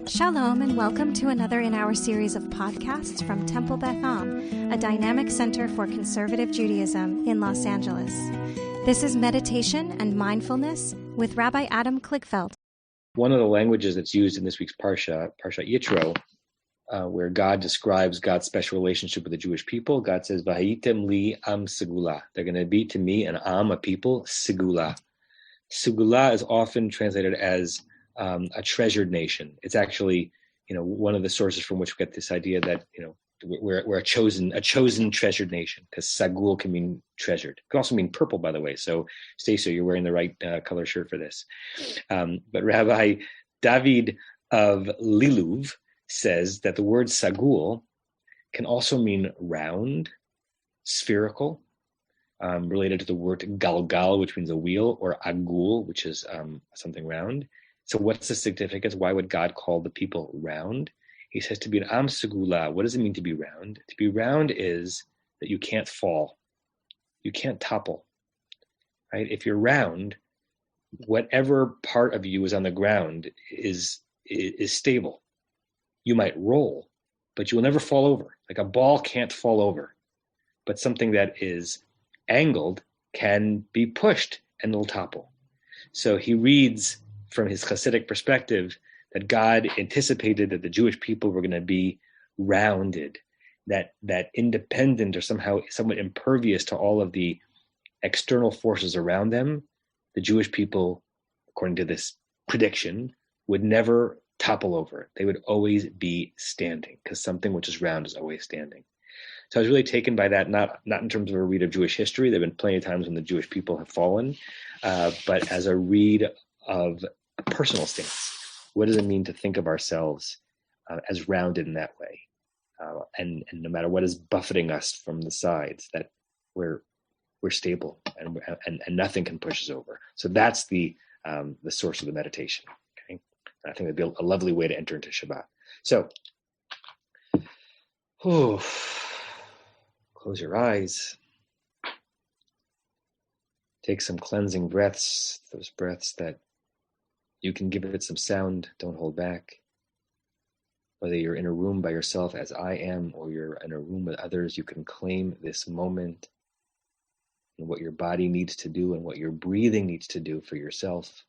Shalom and welcome to another in our series of podcasts from Temple Beth Am, a dynamic center for conservative Judaism in Los Angeles. This is Meditation and Mindfulness with Rabbi Adam Kligfeld. One of the languages that's used in this week's Parsha Yitro, where God describes God's special relationship with the Jewish people, God says, "Vahayitem li am segula." They're going to be to me an am, a people, segula. Segula is often translated as a treasured nation. It's actually, one of the sources from which we get this idea that, we're a chosen treasured nation, because sagul can mean treasured. It can also mean purple, by the way. So, Stacey, you're wearing the right color shirt for this. But Rabbi David of Liluv says that the word sagul can also mean round, spherical, related to the word galgal, which means a wheel, or agul, which is something round. So what's the significance? Why would God call the people round? He says to be an am segula. What does it mean to be round? To be round is that you can't fall. You can't topple, right? If you're round, whatever part of you is on the ground is stable. You might roll, but you will never fall over. Like a ball can't fall over, but something that is angled can be pushed and it'll topple. So he reads from his Hasidic perspective that God anticipated that the Jewish people were going to be rounded, that independent or somehow somewhat impervious to all of the external forces around them. The Jewish people, according to this prediction, would never topple over. They would always be standing, because something which is round is always standing. So I was really taken by that, not in terms of a read of Jewish history. There have been plenty of times when the Jewish people have fallen, but as a read of a personal stance. What does it mean to think of ourselves as rounded in that way? And no matter what is buffeting us from the sides, that we're stable and nothing can push us over. So that's the source of the meditation. Okay, and I think that'd be a lovely way to enter into Shabbat. So, close your eyes. Take some cleansing breaths, those breaths that you can give it some sound, don't hold back. Whether you're in a room by yourself, as I am, or you're in a room with others, you can claim this moment and what your body needs to do and what your breathing needs to do for yourself,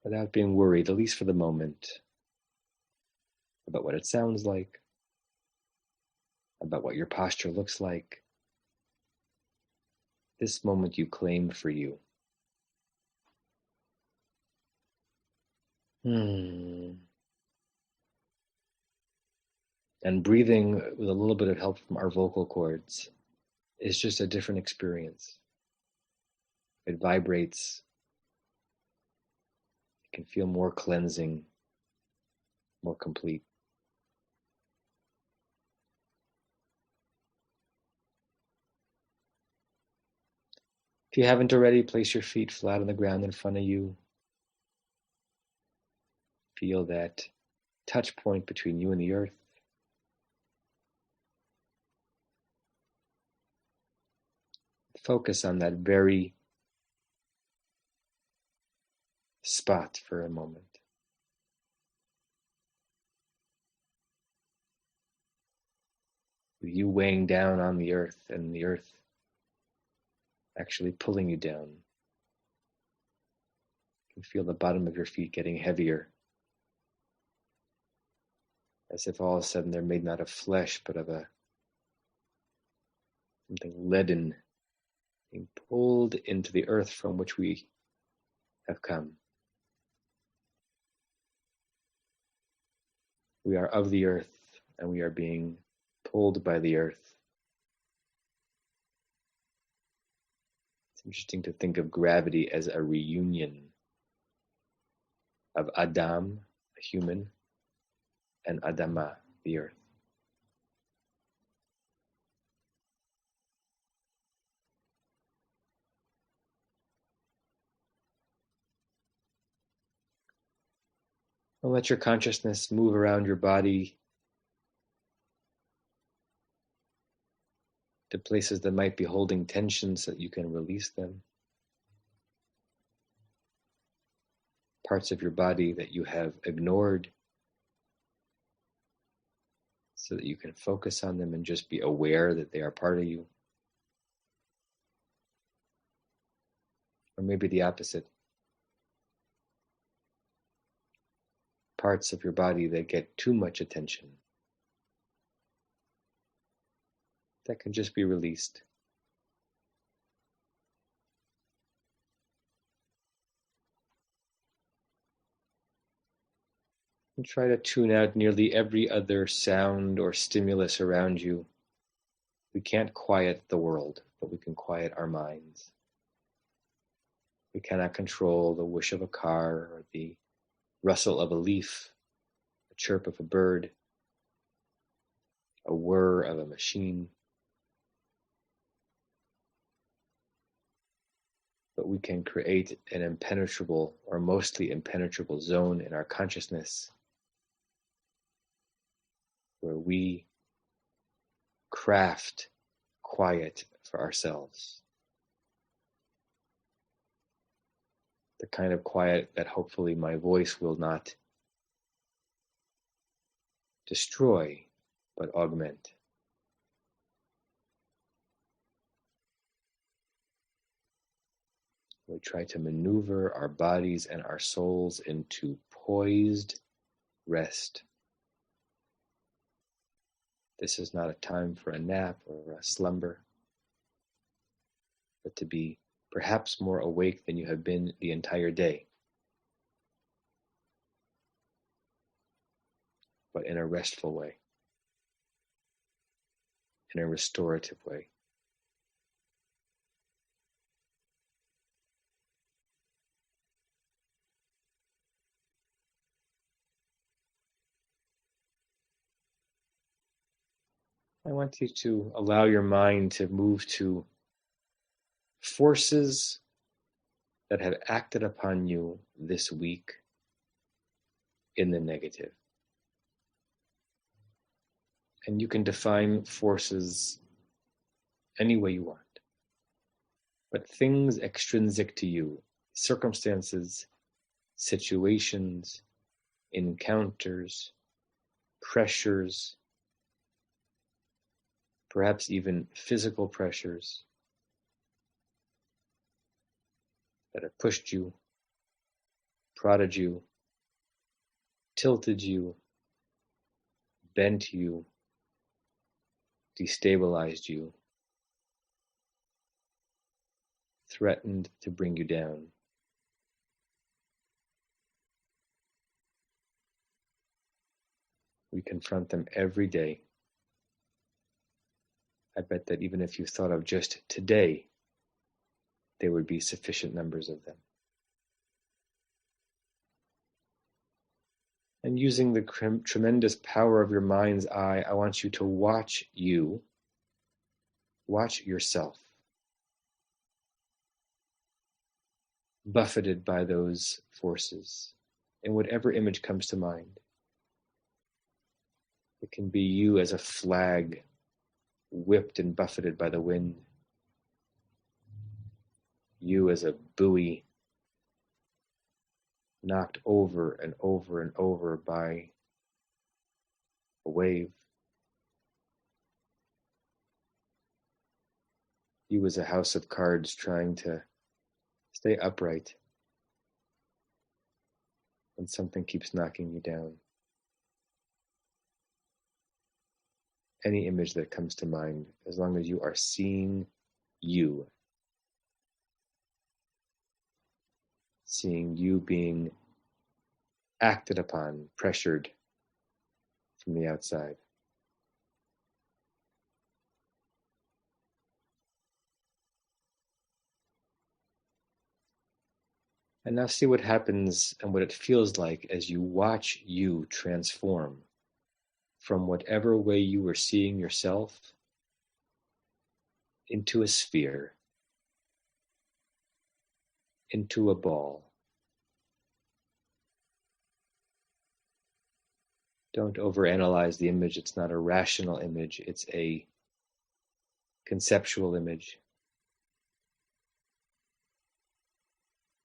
without being worried, at least for the moment, about what it sounds like, about what your posture looks like. This moment you claim for you. And breathing with a little bit of help from our vocal cords is just a different experience. It vibrates. It can feel more cleansing, more complete. If you haven't already, place your feet flat on the ground in front of you. Feel that touch point between you and the earth. Focus on that very spot for a moment. With you weighing down on the earth and the earth actually pulling you down. You can feel the bottom of your feet getting heavier, as if all of a sudden they're made not of flesh, but of something leaden, being pulled into the earth from which we have come. We are of the earth, and we are being pulled by the earth. It's interesting to think of gravity as a reunion of Adam, a human, and Adama, the earth. And let your consciousness move around your body to places that might be holding tension so that you can release them. parts of your body that you have ignored, so that you can focus on them and just be aware that they are part of you. Or maybe the opposite. Parts of your body that get too much attention, that can just be released. And try to tune out nearly every other sound or stimulus around you. We can't quiet the world, but we can quiet our minds. We cannot control the whoosh of a car or the rustle of a leaf, a chirp of a bird, a whir of a machine. But we can create an impenetrable or mostly impenetrable zone in our consciousness where we craft quiet for ourselves. The kind of quiet that hopefully my voice will not destroy, but augment. We try to maneuver our bodies and our souls into poised rest. This is not a time for a nap or a slumber, but to be perhaps more awake than you have been the entire day, but in a restful way, in a restorative way. I want you to allow your mind to move to forces that have acted upon you this week in the negative. And you can define forces any way you want. But things extrinsic to you, circumstances, situations, encounters, pressures, perhaps even physical pressures that have pushed you, prodded you, tilted you, bent you, destabilized you, threatened to bring you down. We confront them every day. I bet that even if you thought of just today, there would be sufficient numbers of them. And using the tremendous power of your mind's eye, I want you to watch yourself, buffeted by those forces, in whatever image comes to mind. It can be you as a flag, whipped and buffeted by the wind. You as a buoy, knocked over and over and over by a wave. You as a house of cards trying to stay upright when something keeps knocking you down. Any image that comes to mind, as long as you are seeing you being acted upon, pressured from the outside. And now see what happens and what it feels like as you watch you transform from whatever way you were seeing yourself into a sphere, into a ball. Don't overanalyze the image. It's not a rational image. It's a conceptual image.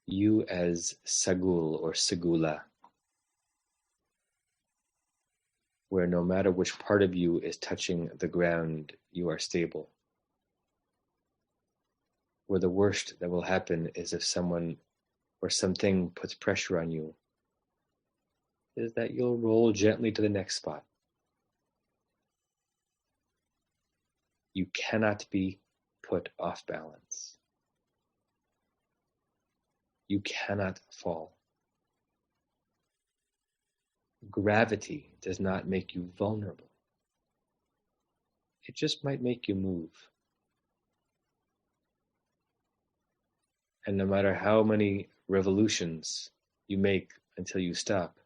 you as sagul or segula, where no matter which part of you is touching the ground, you are stable. Where the worst that will happen is if someone or something puts pressure on you, is that you'll roll gently to the next spot. You cannot be put off balance. You cannot fall. Gravity does not make you vulnerable. It just might make you move. And no matter how many revolutions you make until you stop,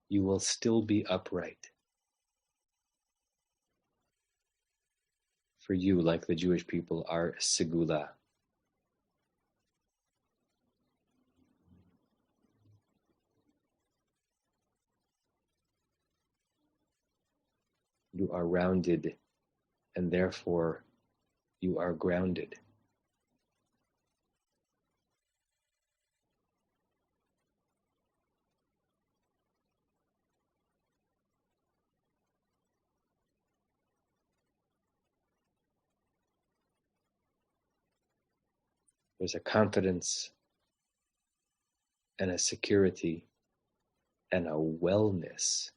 you will still be upright. For you, like the Jewish people, are segula. You are rounded, and therefore you are grounded. There's a confidence and a security and a wellness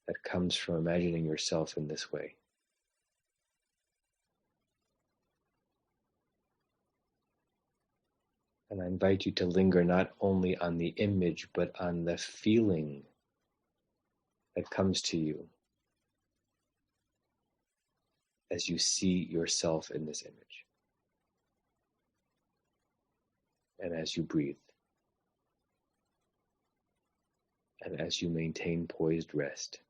that comes from imagining yourself in this way. And I invite you to linger not only on the image, but on the feeling that comes to you as you see yourself in this image. And as you breathe. And as you maintain poised rest.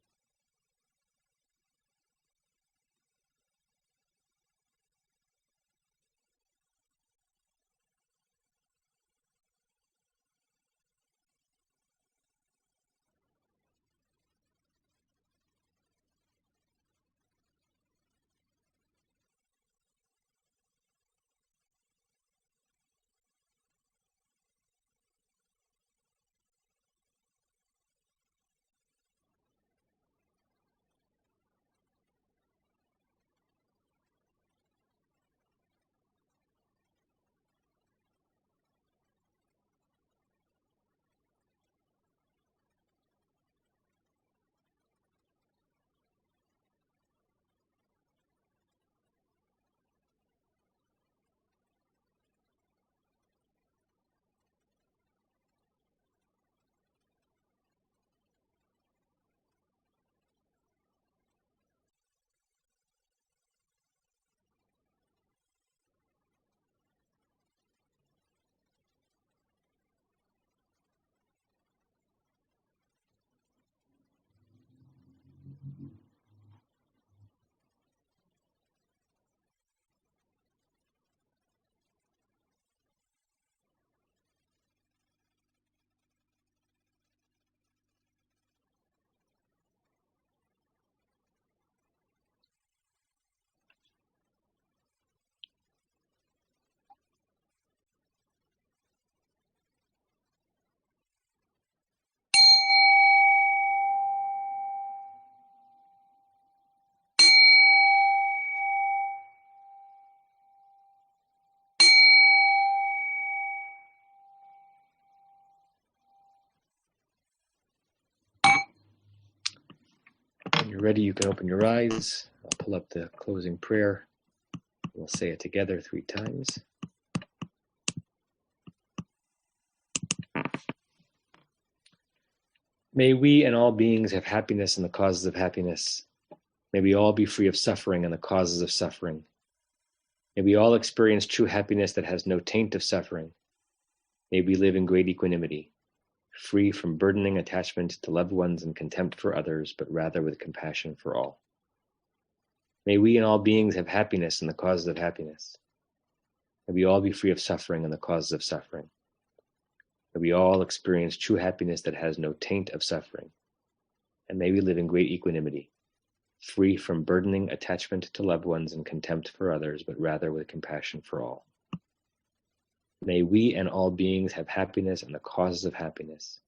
When you're ready, you can open your eyes. I'll pull up the closing prayer. We'll say it together 3 times. May we and all beings have happiness and the causes of happiness. May we all be free of suffering and the causes of suffering. May we all experience true happiness that has no taint of suffering. May we live in great equanimity, free from burdening attachment to loved ones and contempt for others, but rather with compassion for all. May we and all beings have happiness and the causes of happiness. May we all be free of suffering and the causes of suffering. May we all experience true happiness that has no taint of suffering. And may we live in great equanimity, free from burdening attachment to loved ones and contempt for others, but rather with compassion for all. May we and all beings have happiness and the causes of happiness.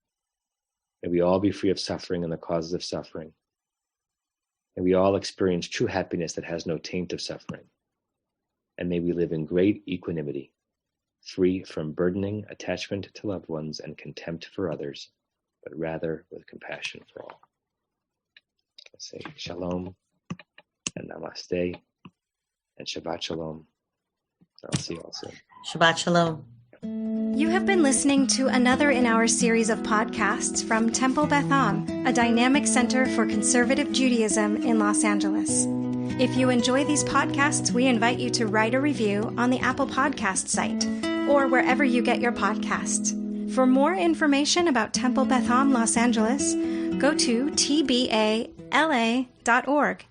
May we all be free of suffering and the causes of suffering. May we all experience true happiness that has no taint of suffering. And may we live in great equanimity, free from burdening attachment to loved ones and contempt for others, but rather with compassion for all. Let's say shalom and namaste and Shabbat shalom. I'll see you all soon. Shabbat shalom. You have been listening to another in our series of podcasts from Temple Beth Am, a dynamic center for conservative Judaism in Los Angeles. If you enjoy these podcasts, we invite you to write a review on the Apple Podcast site or wherever you get your podcasts. For more information about Temple Beth Am Los Angeles, go to tbala.org.